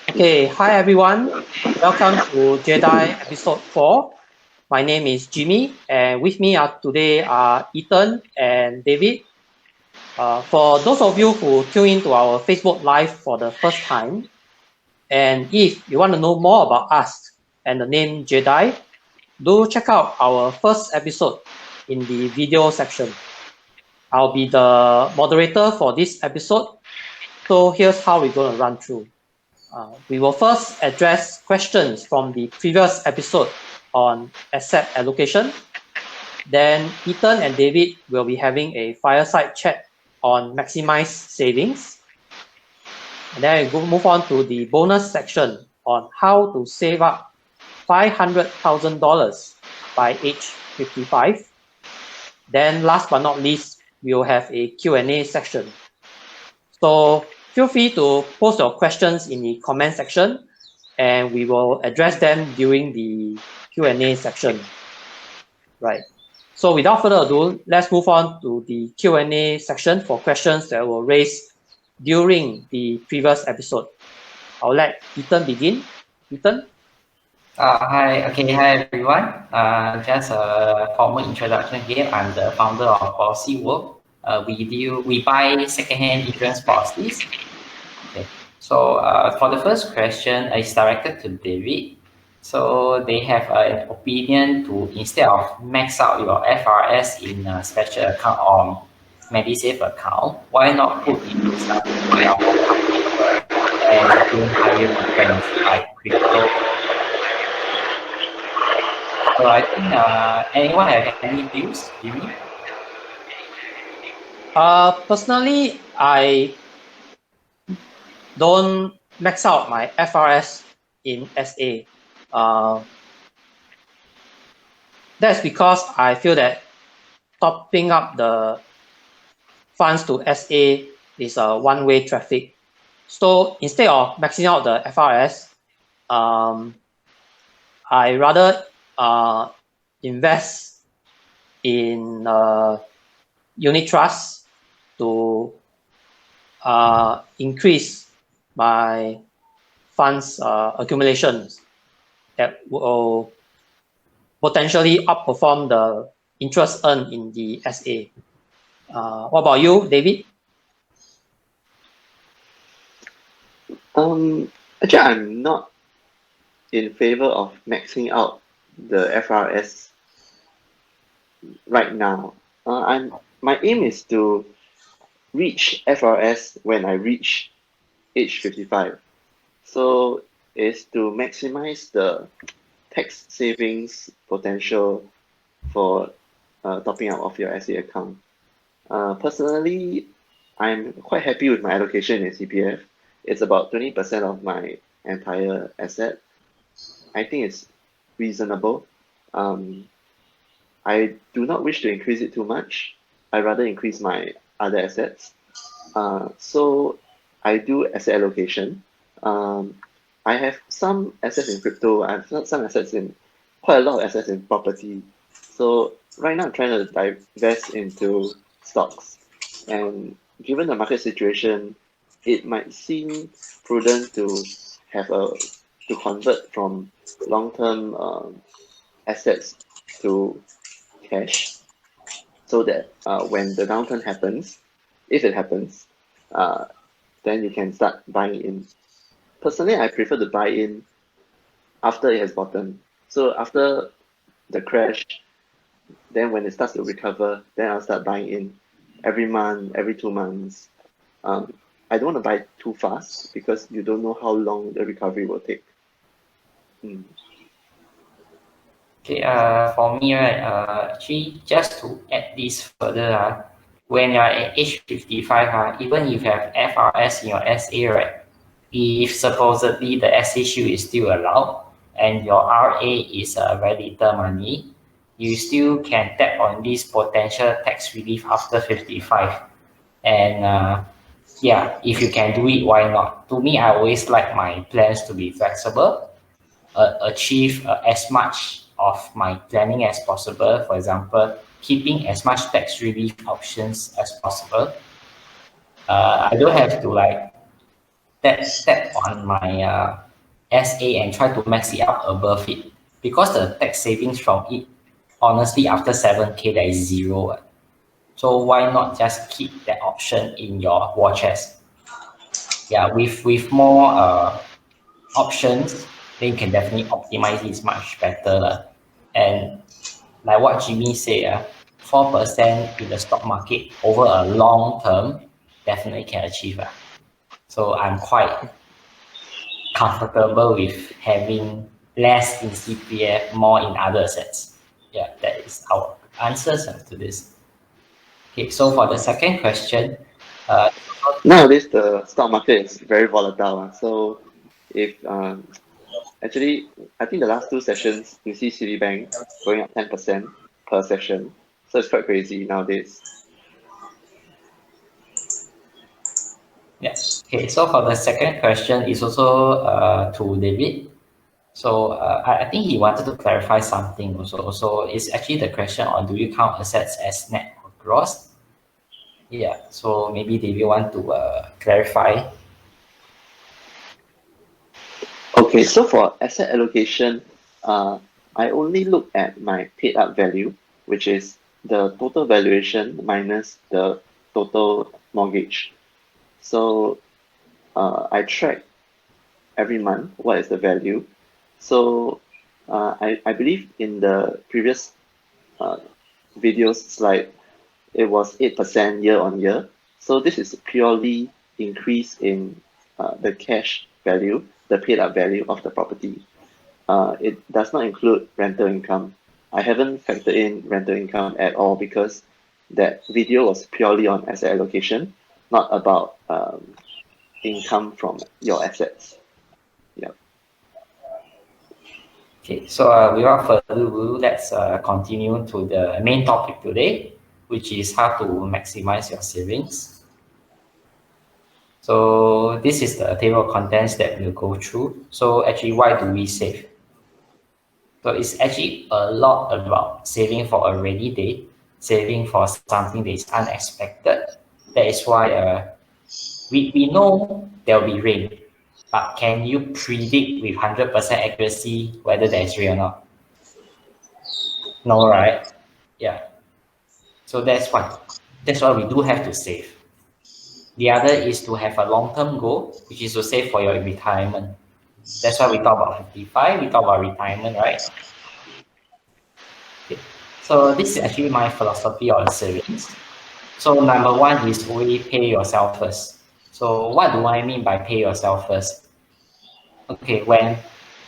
Okay, hi everyone. Welcome to JEDi episode 4. My name is Jimmy, and with me today are Ethan and David. For those of you who tune into our Facebook Live for the first time, and if you want to know more about us and the name JEDi, do check out our first episode in the video section. I'll be the moderator for this episode, so here's how we're going to run through. We will first address questions from the previous episode on asset allocation. Then Ethan and David will be having a fireside chat on Maximise savings. And then we'll move on to the bonus section on how to save up $500,000 by age 55. Then last but not least, we'll have a Q&A section. So feel free to post your questions in the comment section and we will address them during the Q&A section. Right. So without further ado, let's move on to the Q&A section for questions that were raised during the previous episode. I'll let Ethan begin. Ethan? Hi everyone. Just a formal introduction here. I'm the founder of PolicyWoke. We buy secondhand insurance policies. Okay. So for the first question, it's directed to David. So they have an opinion to, instead of max out your FRS in a special account or MediSave account, why not put into something that are more comfortable and gain higher returns like crypto? So I think anyone have any views, Jimmy? Personally, I don't max out my FRS in SA. That's because I feel that topping up the funds to SA is a one-way traffic. So instead of maxing out the FRS, I rather invest in unit trusts to increase my funds accumulations that will potentially outperform the interest earned in the SA. What about you, David? Actually, I'm not in favor of maxing out the FRS right now. My aim is to reach FRS when I reach age 55. So is to maximize the tax savings potential for topping up of your SA account. Personally, I'm quite happy with my allocation in CPF. It's about 20% of my entire asset. I think it's reasonable. I do not wish to increase it too much. I rather increase my other assets. So I do asset allocation. I have some assets in crypto. I have some assets in quite a lot of assets in property. So right now I'm trying to divest into stocks. And given the market situation, it might seem prudent to have to convert from long-term assets to cash, so that when the downturn happens, if it happens, then you can start buying in. Personally, I prefer to buy in after it has bottomed. So after the crash, then when it starts to recover, then I'll start buying in every month, every 2 months. I don't want to buy too fast because you don't know how long the recovery will take. Okay, for me, right, actually, just to add this further, when you're at age 55, even if you have FRS in your SA, right, if supposedly the SA shield is still allowed and your RA is very little money, you still can tap on this potential tax relief after 55. And yeah, if you can do it, why not? To me, I always like my plans to be flexible, achieve as much of my planning as possible. For example, keeping as much tax relief options as possible. I don't have to like tap on my SA and try to max it out above it, because the tax savings from it, honestly, after 7K, there is zero. So why not just keep that option in your war chest? Yeah, with more options, then you can definitely optimize it much better. And like what Jimmy said, 4% in the stock market over a long term definitely can achieve. So I'm quite comfortable with having less in CPF, more in other assets. Yeah, that is our answers to this. Okay, so for the second question, Nowadays the stock market is very volatile. So if actually, I think the last two sessions you see Citibank going up 10% per session. So it's quite crazy nowadays. yeah. Okay, so for the second question is also to David. So I think he wanted to clarify something also. So it's actually the question on, do you count assets as net or gross? Yeah, so maybe David want to clarify. Okay, so for asset allocation, I only look at my paid up value, which is the total valuation minus the total mortgage. So I track every month what is the value. So I believe in the previous videos slide, it was 8% year on year. So this is purely increase in the cash value, the paid up value of the property. It does not include rental income. I haven't factored in rental income at all because that video was purely on asset allocation, not about income from your assets. Yeah. Okay, so without further ado, let's continue to the main topic today, which is how to maximize your savings. So this is the table of contents that we'll go through. So actually, why do we save? So it's actually a lot about saving for a rainy day, saving for something that is unexpected. That is why we know there will be rain, but can you predict with 100% accuracy whether there's rain or not? No, right? Yeah. So that's why we do have to save. The other is to have a long-term goal, which is to save for your retirement. That's why we talk about 55, we talk about retirement, right? Okay. So this is actually my philosophy on savings. So number one is always pay yourself first. So what do I mean by pay yourself first? Okay, when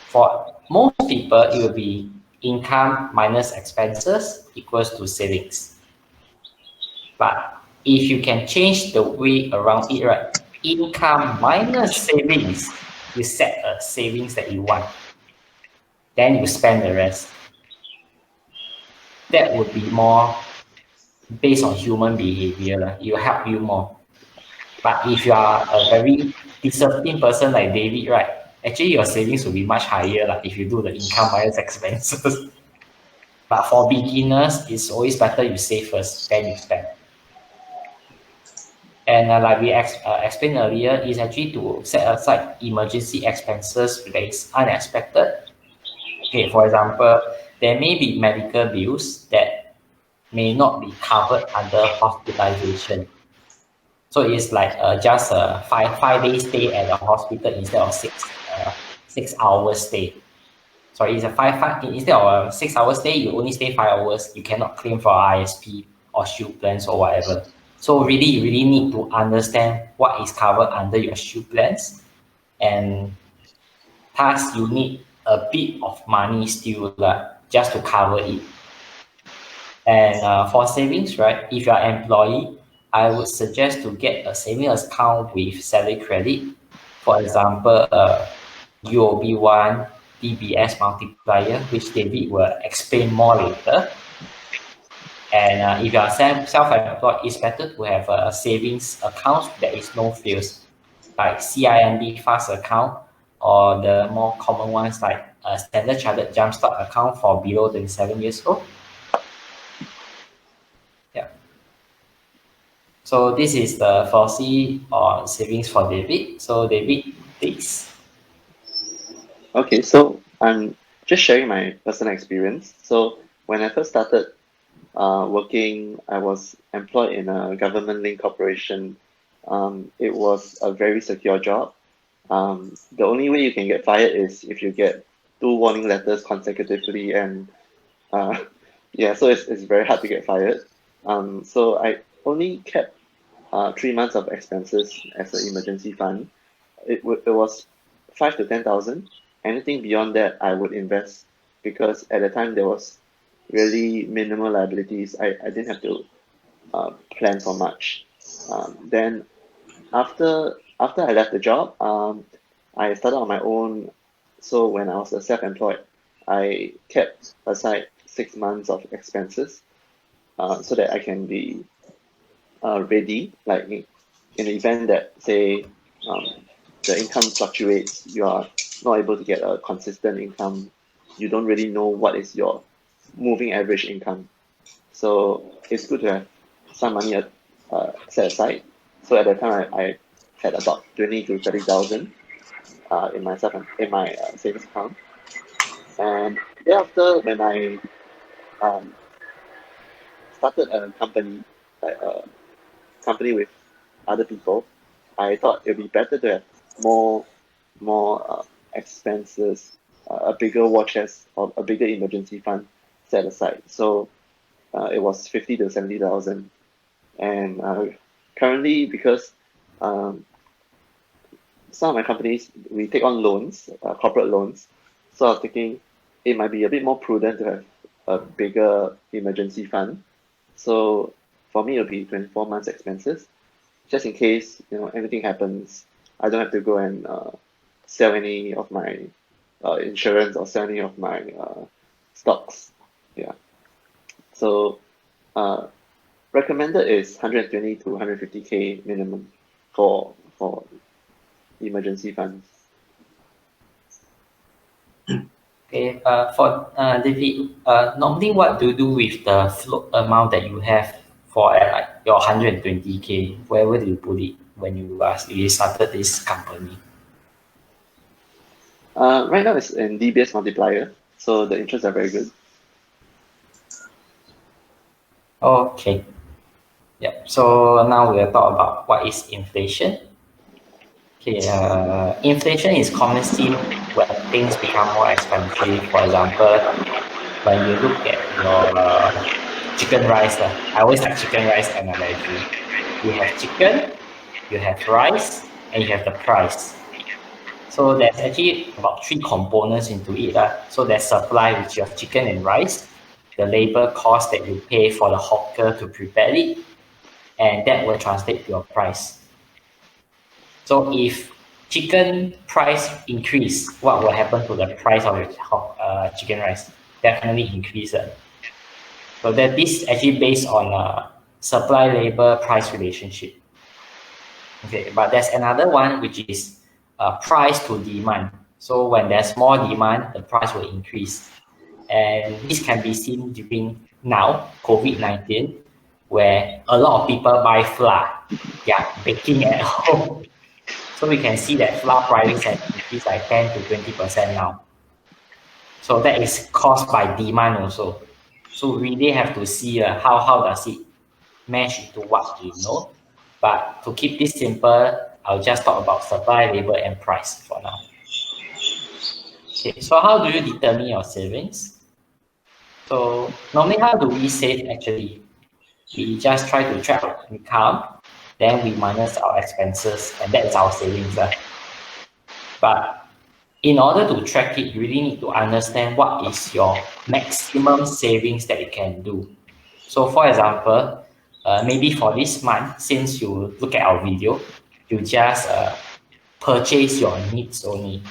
for most people, it will be income minus expenses equals to savings. But if you can change the way around it, right? Income minus savings, you set a savings that you want. Then you spend the rest. That would be more based on human behavior. It will help you more. But if you are a very disciplined person like David, right? Actually, your savings will be much higher if you do the income minus expenses. But for beginners, it's always better you save first, then you spend. And like we explained earlier, is actually to set aside emergency expenses that is unexpected. Okay, for example, there may be medical bills that may not be covered under hospitalization. So it's like just a five day stay at the hospital instead of 6 hours stay. So it's a five instead of a 6 hour stay, you only stay 5 hours. You cannot claim for ISP or shield plans or whatever. So really, you really need to understand what is covered under your shield plans, and thus you need a bit of money still just to cover it. And for savings, right? If you are an employee, I would suggest to get a savings account with salary credit. For example, UOB1, DBS multiplier, which David will explain more later. And if you are self-employed, it's better to have a savings account that is no frills, like CIMB fast account, or the more common ones like a Standard Chartered Jumpstart account for below 27 years old. Yeah. So this is the policy on savings for David. So David, please. Okay, so I'm just sharing my personal experience. So when I first started working, I was employed in a government-linked corporation. It was a very secure job. The only way you can get fired is if you get 2 warning letters consecutively, and yeah, so it's very hard to get fired. So I only kept 3 months of expenses as an emergency fund. It was 5 to 10,000. Anything beyond that, I would invest, because at the time there was really minimal liabilities. I didn't have to plan for much. Then after I left the job, I started on my own. So when I was a self-employed, I kept aside 6 months of expenses so that I can be ready, like in the event that, say, the income fluctuates, you are not able to get a consistent income, you don't really know what is your moving average income. So it's good to have some money set aside. So at that time, I had about 20 to 30,000 in my savings account. And thereafter, when I started a company, like a company with other people, I thought it would be better to have more expenses, a bigger war chest, or a bigger emergency fund set aside. So it was 50 to 70,000, and currently, because some of my companies, we take on loans, corporate loans, so I was thinking it might be a bit more prudent to have a bigger emergency fund. So for me, it'll be 24 months expenses, just in case anything happens. I don't have to go and sell any of my insurance or sell any of my stocks. Yeah. So recommended is 120 to 150K minimum for emergency funds. Okay, for David, normally what do you do with the float amount that you have for like your 120K? Where do you put it when you started this company? Right now it's in DBS multiplier, so the interests are very good. Okay. Yep. So now we'll talk about what is inflation. Okay. Inflation is commonly seen when things become more expensive. For example, when you look at your chicken rice, I always like chicken rice analogy. You have chicken, you have rice, and you have the price. So there's actually about 3 components into it. So there's supply, which you have chicken and rice, the labor cost that you pay for the hawker to prepare it, and that will translate to your price. So if chicken price increase, what will happen to the price of your chicken rice? Definitely increase. So that this is actually based on supply labor price relationship. Okay, but there's another one which is price to demand. So when there's more demand, the price will increase. And this can be seen during now, COVID-19, where a lot of people buy flour, baking at home. So we can see that flour prices have increased like 10 to 20% now. So that is caused by demand also. So we really have to see how does it mesh into what we know. But to keep this simple, I'll just talk about supply, labor, and price for now. Okay, so how do you determine your savings? So normally, how do we save actually? We just try to track our income, then we minus our expenses, and that's our savings. But in order to track it, you really need to understand what is your maximum savings that you can do. So for example, maybe for this month, since you look at our video, you just purchase your needs only.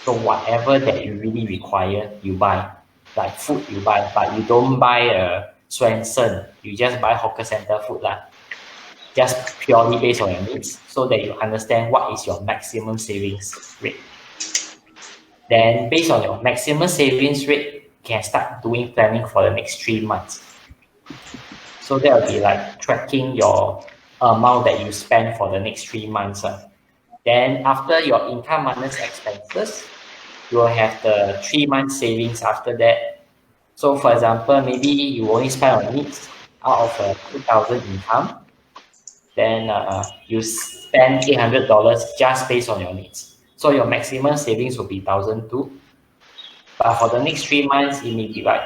So whatever that you really require, you buy. Like food, you buy, but you don't buy Swensen. You just buy hawker center food just purely based on your needs, so that you understand what is your maximum savings rate. Then based on your maximum savings rate, you can start doing planning for the next 3 months. So that will be like tracking your amount that you spend for the next 3 months. Then after your income minus expenses, you will have the 3 month savings after that. So for example, maybe you only spend on needs out of a 2,000 income, then you spend $800 just based on your needs. So your maximum savings will be 1,002. But for the next 3 months, it may be like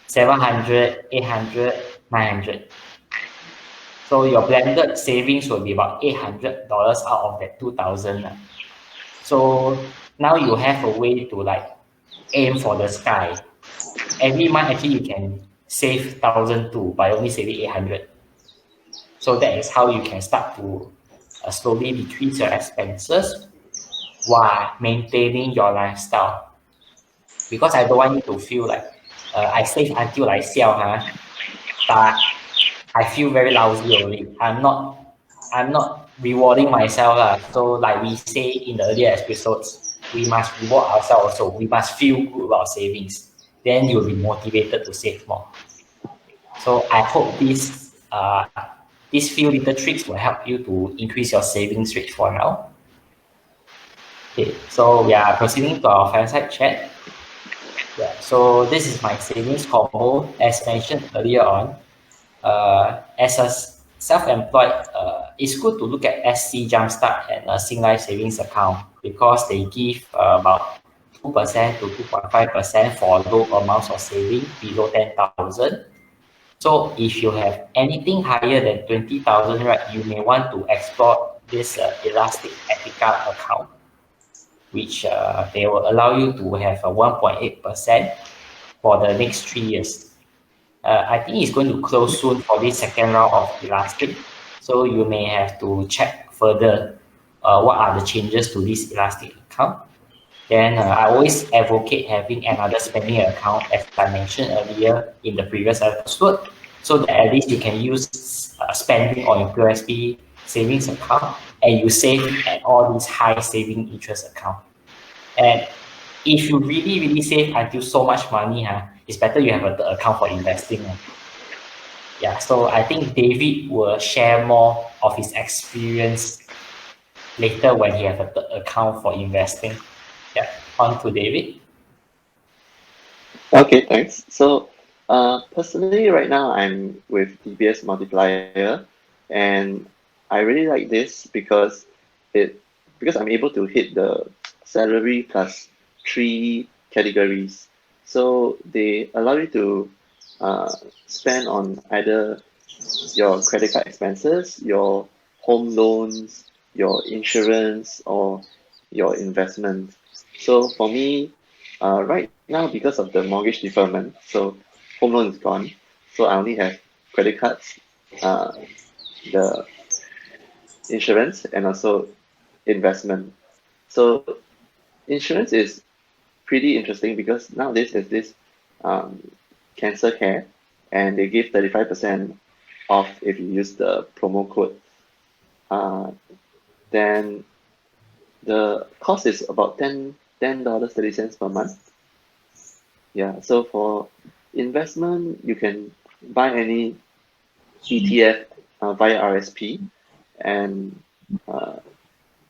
700, 800, 900. So your blended savings will be about $800 out of that 2,000. So now you have a way to like aim for the sky. Every month actually you can save 1,002 by only saving 800. So that is how you can start to slowly decrease your expenses while maintaining your lifestyle. Because I don't want you to feel like I save until I sell, but I feel very lousy already. I'm not rewarding myself. So like we say in the earlier episodes, we must reward ourselves also. We must feel good about savings. Then you'll be motivated to save more. So I hope these few little tricks will help you to increase your savings rate for now. Okay, so we are proceeding to our Fireside chat. Yeah, so this is my savings combo. As mentioned earlier on, as a self-employed, it's good to look at SC Jumpstart and a Singlife savings account because they give about 2% to 2.5% for low amounts of saving below 10,000. So if you have anything higher than 20,000, right, you may want to explore this Elastic Etica account, which they will allow you to have a 1.8% for the next 3 years. I think it's going to close soon for this second round of Elastic. So you may have to check further what are the changes to this Elastic account. Then I always advocate having another spending account, as I mentioned earlier in the previous episode, so that at least you can use spending on your POSB savings account and you save at all these high saving interest account. And if you really save until so much money, it's better you have an account for investing. Yeah, so I think David will share more of his experience later when he has an account for investing. Yeah, on to David. Okay, thanks. So personally, right now I'm with DBS Multiplier, and I really like this because I'm able to hit the salary plus 3 categories. So they allow you to spend on either your credit card expenses, your home loans, your insurance, or your investment. So for me, right now, because of the mortgage deferment, so home loan is gone. So I only have credit cards, the insurance, and also investment. So insurance is pretty interesting because nowadays there's this cancer care, and they give 35% off if you use the promo code. Then the cost is about $10.30 per month. Yeah, so for investment, you can buy any ETF via RSP, and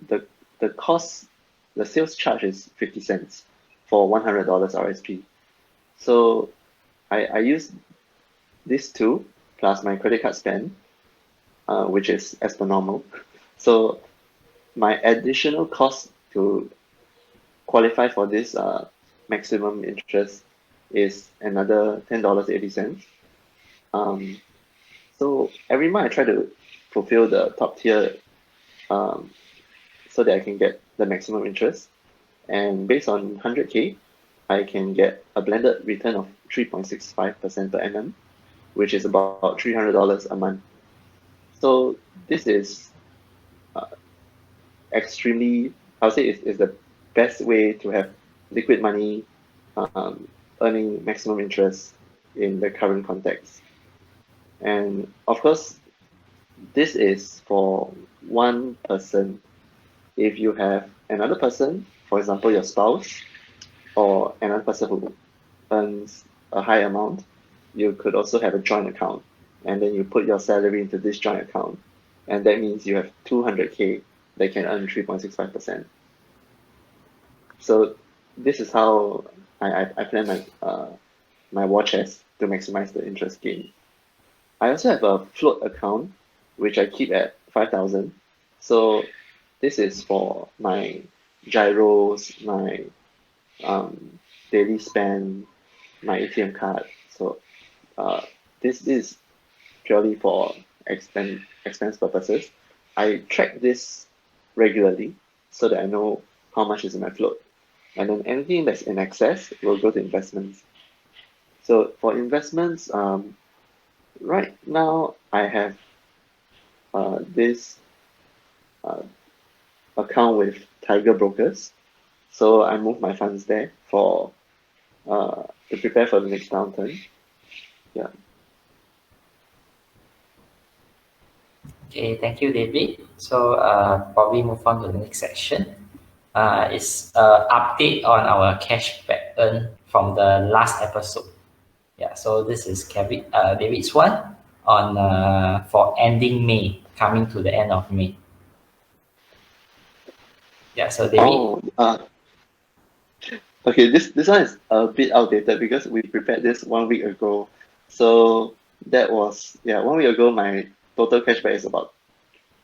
the cost, the sales charge is 50 cents for $100 RSP. So I use these two plus my credit card spend, which is as per normal. So my additional cost to qualify for this maximum interest is another $10.80. So every month I try to fulfill the top tier so that I can get the maximum interest. And based on 100K, I can get a blended return of 3.65% per annum, which is about $300 a month. So this is extremely, I would say is the best way to have liquid money earning maximum interest in the current context. And of course, this is for one person. If you have another person, for example, your spouse, or another person who earns a high amount, you could also have a joint account, and then you put your salary into this joint account. and that means you have 200K that can earn 3.65%. So this is how I plan my war chest to maximize the interest gain. I also have a float account which I keep at 5,000. So this is for my gyros, my daily spend, my ATM card. So this is purely for expense purposes. I track this regularly so that I know how much is in my float. And then anything that's in excess will go to investments. So for investments, right now I have this account with Tiger Brokers. So I move my funds there for to prepare for the next downturn. Yeah. Okay, thank you, David. So probably move on to the next section. It's update on our cashback earned from the last episode. Yeah, so this is David's one on for ending May, coming to the end of May. Yeah, so David. Okay, this one is a bit outdated because we prepared this 1 week ago. So that was 1 week ago. My total cashback is about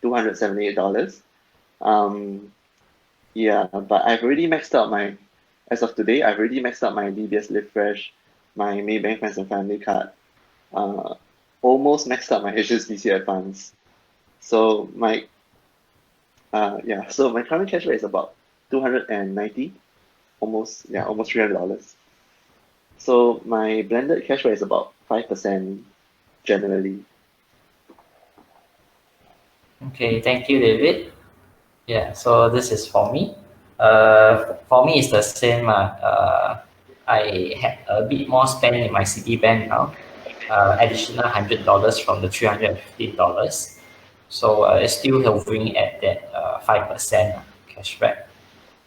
$278. Yeah, but I've already maxed out as of today, I've already maxed out my DBS Live Fresh, my Maybank Friends and Family card, almost maxed out my HSBC Advance. So my current cashback is about 290, almost $300. So my blended cashback is about 5% generally. Okay, thank you, David. Yeah, so this is for me. For me, it's the same. I had a bit more spend in my Citibank now, additional $100 from the $315. So it's still hovering at that 5% cashback.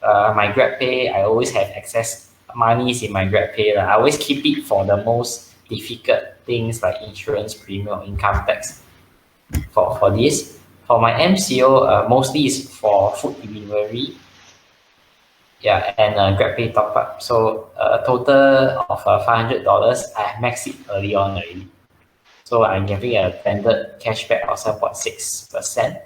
My GrabPay, I always have excess monies in my GrabPay. I always keep it for the most difficult things like insurance premium, income tax. For this, for my MCO, mostly is for food delivery. Yeah, and GrabPay top up. So a total of $500. I maxed it early on already. So I'm getting a blended cashback of 7.6%.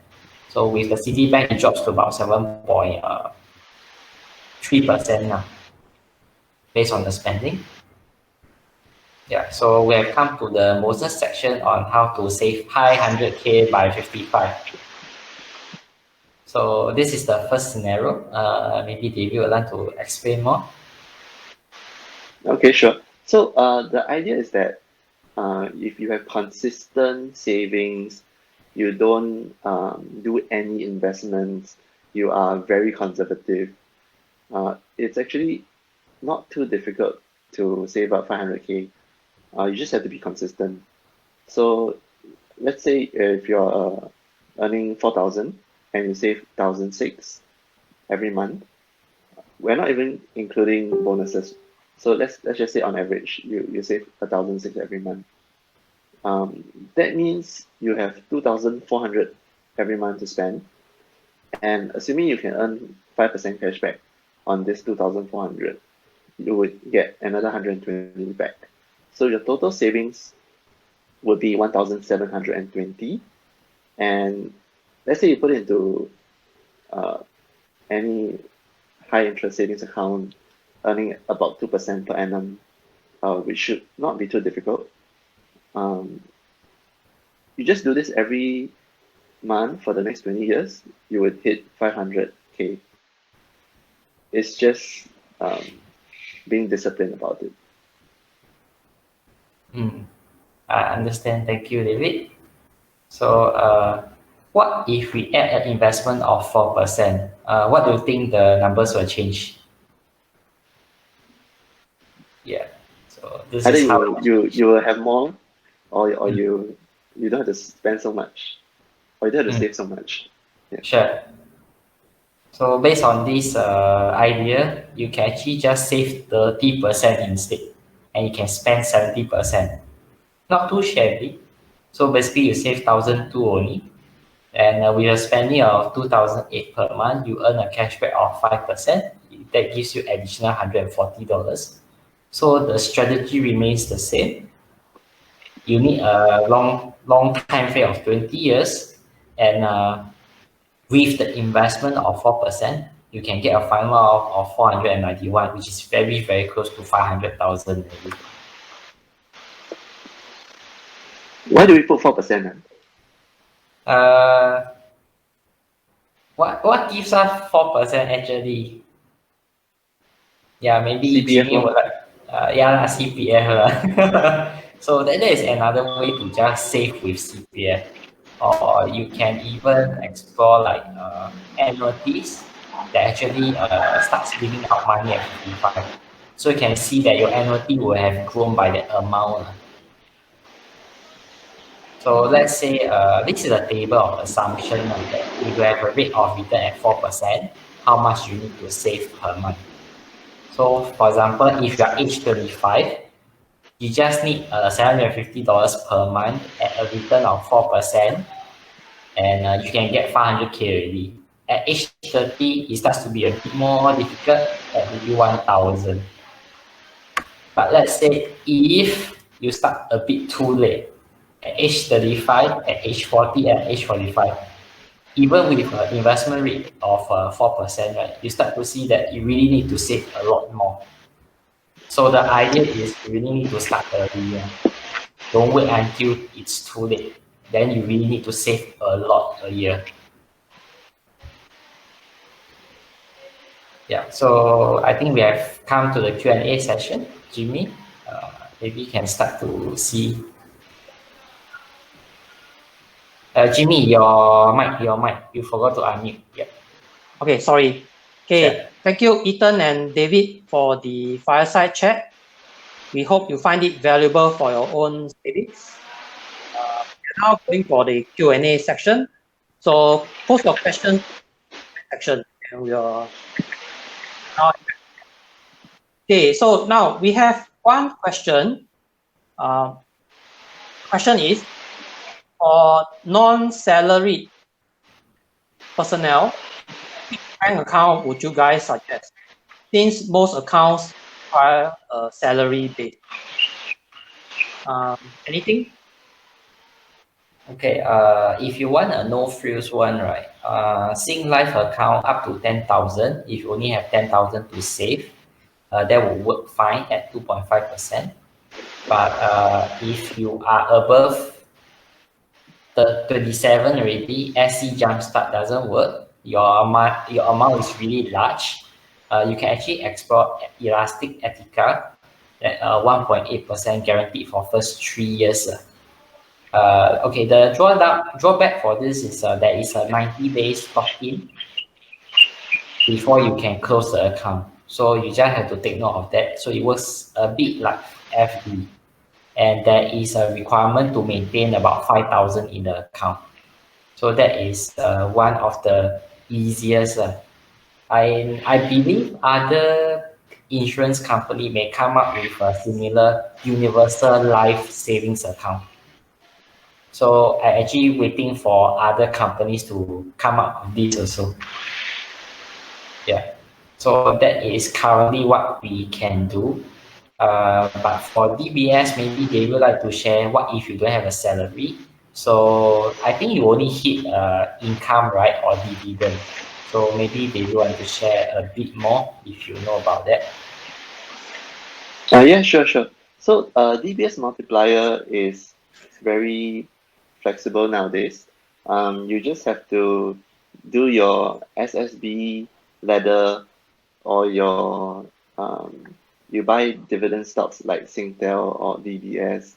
So with the Citibank, it drops to about 7.3% now, based on the spending. Yeah, so we have come to the Moses section on how to save high 100K by 55. So this is the first scenario. Maybe David would like to explain more. Okay, sure. So the idea is that if you have consistent savings, you don't do any investments, you are very conservative, it's actually not too difficult to save up 500K. You just have to be consistent. So let's say if you're earning 4,000 and you save 1,006 every month, we're not even including bonuses. So let's just say on average you save 1,006 every month. That means you have 2,400 every month to spend, and assuming you can earn 5% cashback on this 2,400, you would get another 120 back. So your total savings would be 1,720, and let's say you put it into any high interest savings account earning about 2% per annum, which should not be too difficult. You just do this every month for the next 20 years, you would hit 500K. It's just being disciplined about it. I understand. Thank you, David. So what if we add an investment of 4%? What do you think the numbers will change? Yeah. So this Either is how you will have more, or you don't have to spend so much, or you don't have to save so much. Yeah. Sure. So based on this idea, you can actually just save 30% instead, and you can spend 70%. Not too shabby. So basically, you save 1,200 only. And with a spending of 2,008 per month, you earn a cashback of 5%. That gives you additional $140. So the strategy remains the same. You need a long time frame of 20 years, and with the investment of 4%, you can get a final of 491, which is very close to 500,000. Why do we put 4%? What gives us 4% actually? Yeah, maybe CPF Jimmy would like, yeah, CPF. So that is another way to just save with CPF. Or you can even explore like annuities that actually starts giving out money at 55. So you can see that your annuity will have grown by that amount. So let's say this is a table of assumption that if you have a rate of return at 4%, how much you need to save per month. So for example, if you are age 35, you just need $750 per month at a return of 4%, and you can get 500K already. At age 30, it starts to be a bit more difficult at maybe 1,000. But let's say if you start a bit too late, at age 35, at age 40, at age 45, even with an investment rate of 4%, right, you start to see that you really need to save a lot more. So the idea is you really need to start early. Don't wait until it's too late. Then you really need to save a lot a year. Yeah, so I think we have come to the Q&A session. Jimmy, maybe you can start to see. Jimmy, your mic, you forgot to unmute. Yeah. Okay, sorry. Okay, Sure. thank you, Ethan and David, for the fireside chat. We hope you find it valuable for your own savings. We're now going for the Q&A section. So post your questions in the section, and we'll. Okay, so now we have one question. Question is, for non-salaried personnel, which bank account would you guys suggest? Since most accounts require a salary base. Anything? Okay, if you want a no frills one, right? Life account up to 10,000. If you only have 10,000 to save, that will work fine at 2.5%. But if you are above the 27 already, SC Jumpstart doesn't work. Your amount is really large. You can actually explore Elastic Etica at 1.8% guaranteed for first 3 years. Okay, the drawback for this is there is a 90 days lock-in before you can close the account. So you just have to take note of that. So it works a bit like FD. And there is a requirement to maintain about 5,000 in the account. So that is one of the easiest. I believe other insurance company may come up with a similar universal life savings account. So I actually waiting for other companies to come up with this also. Yeah. So that is currently what we can do. But for DBS, maybe they would like to share what if you don't have a salary. So I think you only hit income, right, or dividend. So maybe they do want to share a bit more if you know about that. Yeah, sure. So DBS multiplier is very flexible nowadays. You just have to do your SSB ladder or your you buy dividend stocks like Singtel or DBS,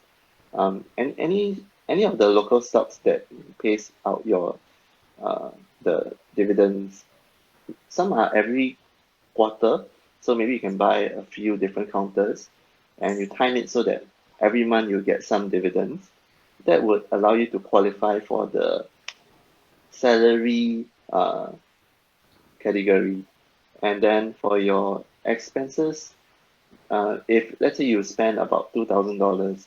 and any of the local stocks that pays out your the dividends. Some are every quarter, so maybe you can buy a few different counters, and you time it so that every month you get some dividends. That would allow you to qualify for the salary category. And then for your expenses, if let's say you spend about $2,000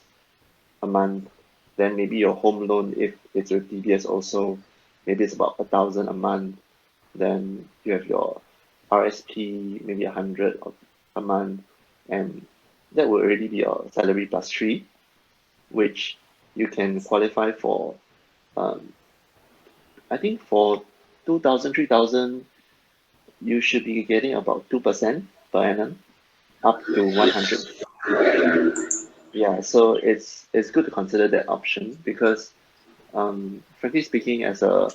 a month, then maybe your home loan, if it's with DBS also, maybe it's about 1,000 a month. Then you have your RSP, maybe 100 a month, and that will already be your salary plus 3, which you can qualify for. I think for 2,000, 3,000, you should be getting about 2% per annum, up to 100. Yeah, so it's good to consider that option because, frankly speaking, as a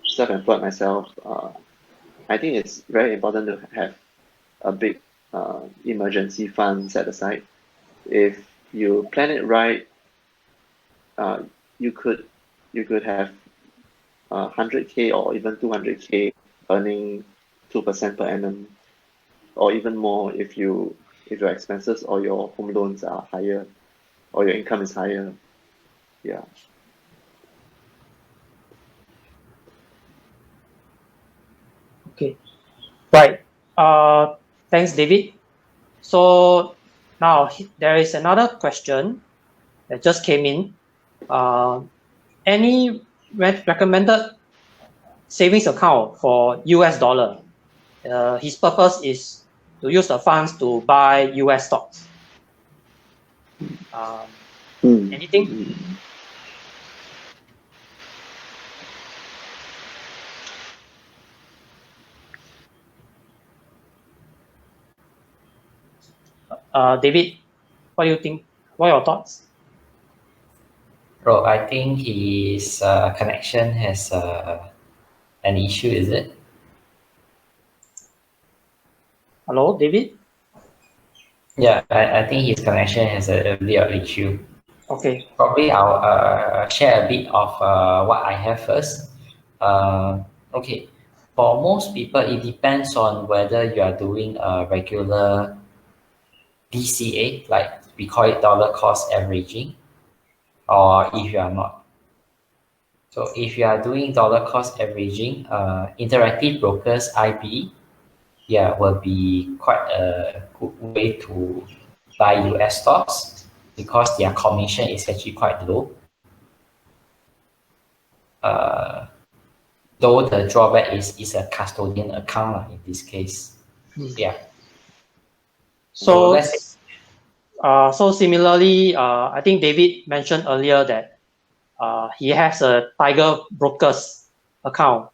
self-employed myself, I think it's very important to have a big emergency fund set aside. If you plan it right, you could have 100K or even 200K earning 2% per annum, or even more if your expenses or your home loans are higher, or your income is higher. Yeah. Okay. Right. Thanks, David. So now there is another question that just came in. Any recommended savings account for US dollar? His purpose is to use the funds to buy US stocks. Anything? David, what do you think? What are your thoughts? Bro, I think his connection has an issue, is it? Hello, David? Yeah, I think his connection has a bit of issue. Okay. Probably I'll share a bit of what I have first. Okay, for most people, it depends on whether you are doing a regular DCA, like we call it dollar cost averaging, or if you are not. So if you are doing dollar cost averaging, interactive brokers, IB, yeah, will be quite a good way to buy US stocks because their commission is actually quite low. Though the drawback is a custodian account in this case. Yeah. So let's say, so similarly, I think David mentioned earlier that he has a Tiger Brokers account,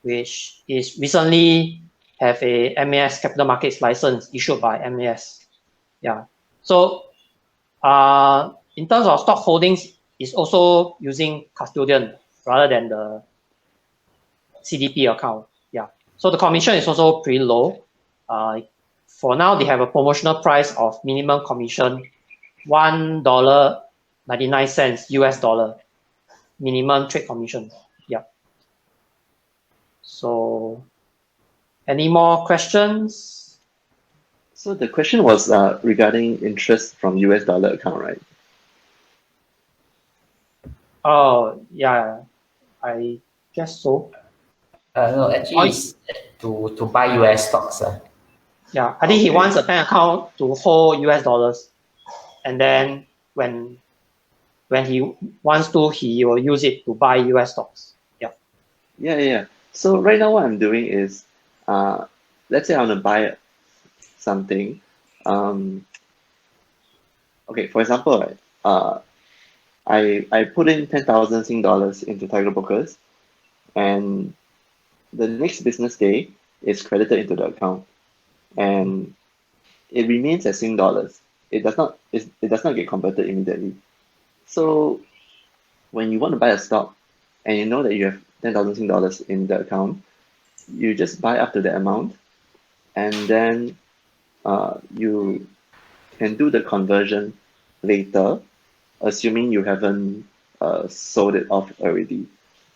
which is recently have a MAS capital markets license issued by MAS. Yeah. So in terms of stock holdings, it's also using custodian rather than the CDP account. Yeah. So the commission is also pretty low. For now, they have a promotional price of minimum commission $1.99 US dollar minimum trade commission. Yeah. So, any more questions? So the question was regarding interest from US dollar account, right? Oh, yeah, I guess so. no, actually, it's to buy US stocks. Yeah, I think he wants a bank account to hold US dollars, and then when he wants to, he will use it to buy US stocks. Yeah. Yeah. So right now what I'm doing is, let's say I want to buy something. Okay, for example, right, I put in 10,000 Sing dollars into Tiger Brokers, and the next business day is credited into the account, and it remains as Sing dollars. It does not get converted immediately. So when you want to buy a stock and you know that you have 10,000 Sing dollars in the account, you just buy up to the amount, and then you can do the conversion later, assuming you haven't sold it off already.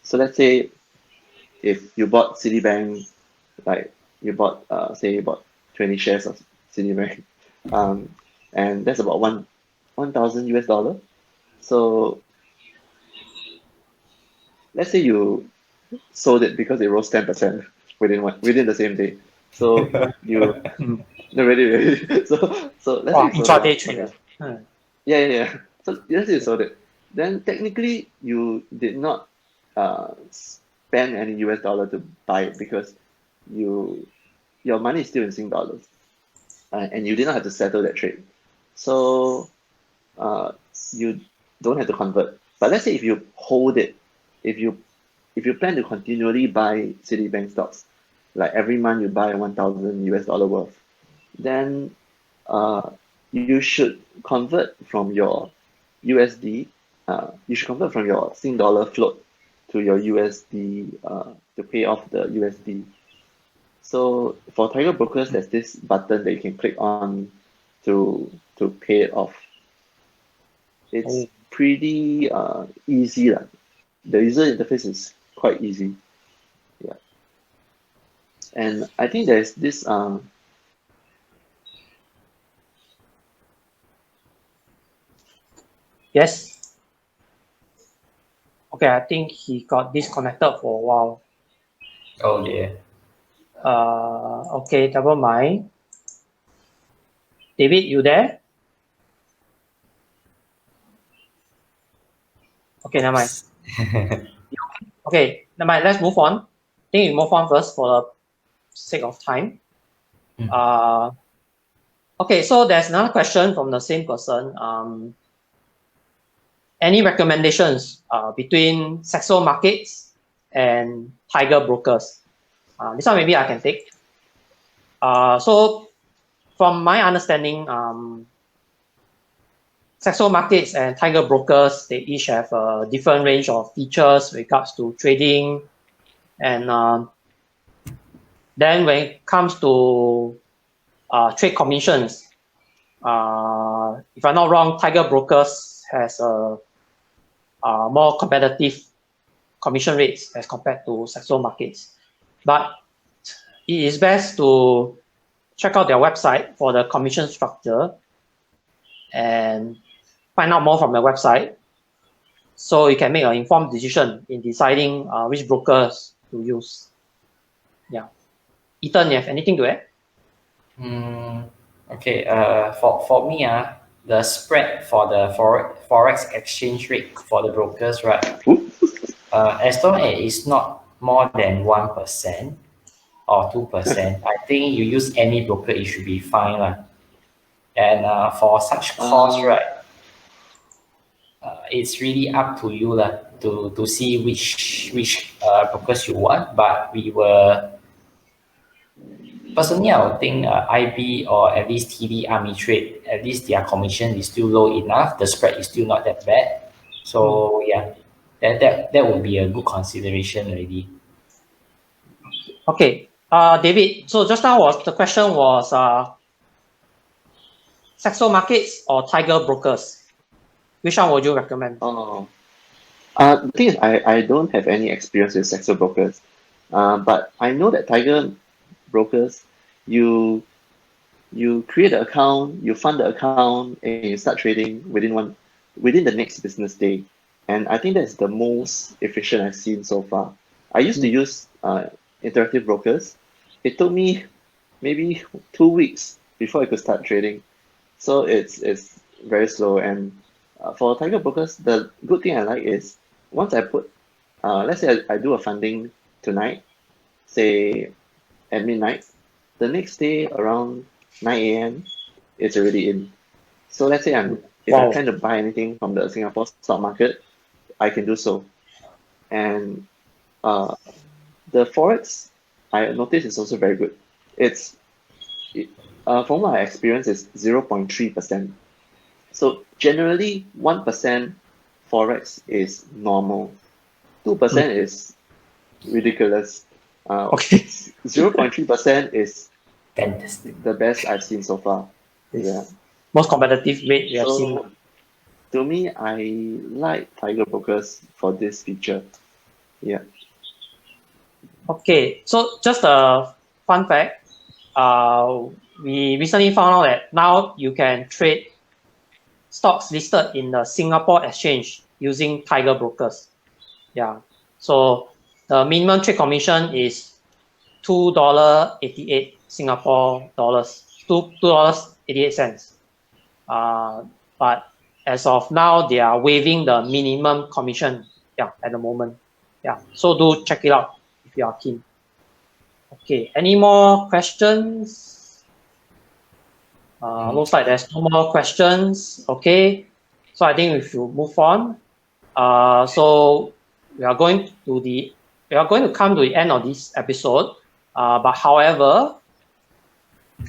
So let's say if you bought Citibank, like you bought, say you bought 20 shares of Citibank, and that's about 1,000 US dollar. So let's say you sold it because it rose 10% within the same day. So you no really. So let's say you sold it. Trader. Yeah. So let's say you sold it. Then technically you did not spend any US dollar to buy it because your money is still in Sing dollars, and you did not have to settle that trade. So you don't have to convert. But let's say if you hold it, if you plan to continually buy Citibank stocks, like every month you buy 1,000 US dollar worth, then you should convert from your USD. You should convert from your Sing dollar float to your USD to pay off the USD. So for Tiger Brokers, there's this button that you can click on to pay it off. It's pretty easy. The user interface is quite easy. Yeah. And I think there's this Yes. Okay, I think he got disconnected for a while. Oh dear. Okay, never mind. David, you there? Okay, never mind. Okay, never mind. Let's move on. I think we move on first for the sake of time. Okay, so there's another question from the same person. Any recommendations between Saxo Markets and Tiger Brokers? This one maybe I can take. So from my understanding, Saxo Markets and Tiger Brokers, they each have a different range of features with regards to trading. And then when it comes to trade commissions, if I'm not wrong, Tiger Brokers has a more competitive commission rates as compared to Saxo Markets. But it is best to check out their website for the commission structure and find out more from the website so you can make an informed decision in deciding which brokers to use. Yeah. Ethan, you have anything to add? Okay. For me, the spread for the forex exchange rate for the brokers, right? As long as it's not more than 1% or 2%, I think you use any broker, it should be fine. And for such costs, right, it's really up to you to see which brokers you want. But personally, I would think IB or at least TD Army Trade, at least their commission is still low enough. The spread is still not that bad. So yeah, that would be a good consideration already. Okay, David. So just now the question was Saxo Markets or Tiger Brokers. Which one would you recommend? The thing is, I don't have any experience with Saxo Brokers, but I know that Tiger Brokers, you create an account, you fund the account, and you start trading within the next business day. And I think that's the most efficient I've seen so far. I used to use Interactive Brokers. It took me maybe 2 weeks before I could start trading. So it's very slow. And for Tiger Brokers, the good thing I like is once I put, let's say I do a funding tonight, say at midnight, the next day around 9 a.m., it's already in. So let's say if I'm trying to buy anything from the Singapore stock market, I can do so. And the Forex, I noticed, is also very good. From what I experienced, is 0.3%. So generally, 1% Forex is normal. 2% is ridiculous. 0.3% is fantastic. The best I've seen so far. Yeah. Most competitive rate we have seen. To me, I like Tiger Brokers for this feature. Yeah. Okay, so just a fun fact. We recently found out that now you can trade stocks listed in the Singapore exchange using Tiger Brokers. Yeah. So the minimum trade commission is $2.88 Singapore dollars, $2.88. But as of now, they are waiving the minimum commission. Yeah, at the moment. Yeah, so do check it out if you are keen. Okay, any more questions? Looks like there's no more questions. Okay, so I think we should move on. So we are going to come to the end of this episode. But however,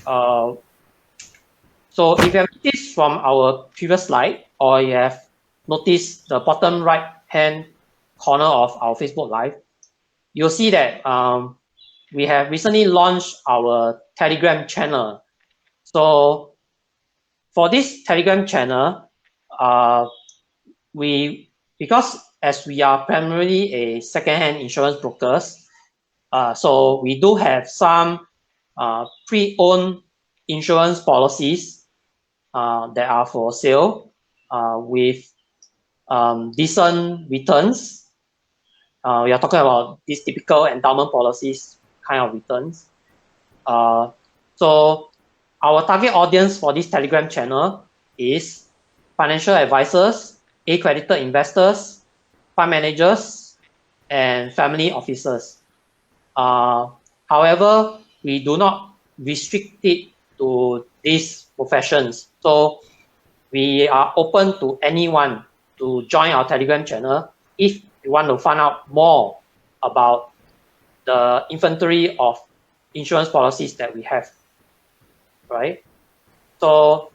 so if you have noticed from our previous slide, or you have noticed the bottom right hand corner of our Facebook Live, you'll see that we have recently launched our Telegram channel. So for this Telegram channel, because as we are primarily a second-hand insurance brokers, so we do have some pre-owned insurance policies that are for sale with decent returns. We are talking about these typical endowment policies kind of returns. So our target audience for this Telegram channel is financial advisors, accredited investors, fund managers, and family officers. However, we do not restrict it to these professions. So we are open to anyone to join our Telegram channel if you want to find out more about the inventory of insurance policies that we have, right? So,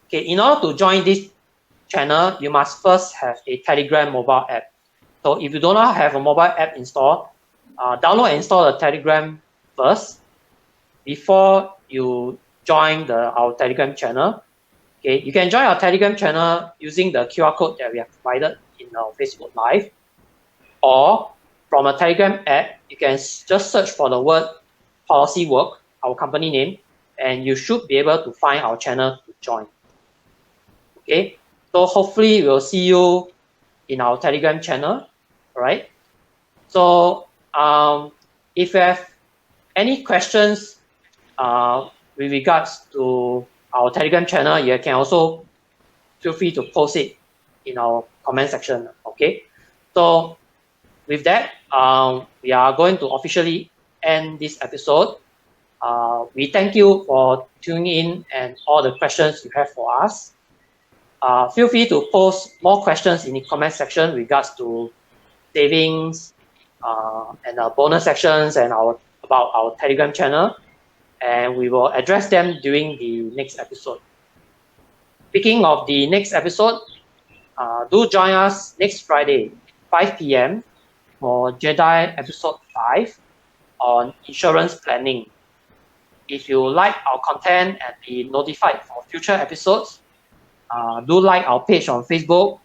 okay, in order to join this channel, you must first have a Telegram mobile app. So if you do not have a mobile app installed, download and install the Telegram first before you join our Telegram channel. Okay, you can join our Telegram channel using the QR code that we have provided in our Facebook Live, or from a Telegram app, you can just search for the word PolicyWoke, our company name, and you should be able to find our channel to join. Okay, so hopefully we'll see you in our Telegram channel. All right. So if you have any questions with regards to our Telegram channel, you can also feel free to post it in our comment section. Okay. So with that, we are going to officially end this episode. We thank you for tuning in and all the questions you have for us. Feel free to post more questions in the comment section with regards to savings and our bonus sections and about our Telegram channel, and we will address them during the next episode. Speaking of the next episode, do join us next Friday, 5 p.m. for JEDi episode 5 on insurance planning. If you like our content and be notified for future episodes, do like our page on Facebook,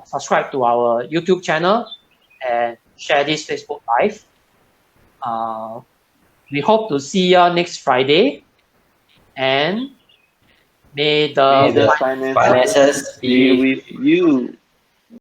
subscribe to our YouTube channel, and share this Facebook Live. We hope to see you next Friday, and may the finances be with you.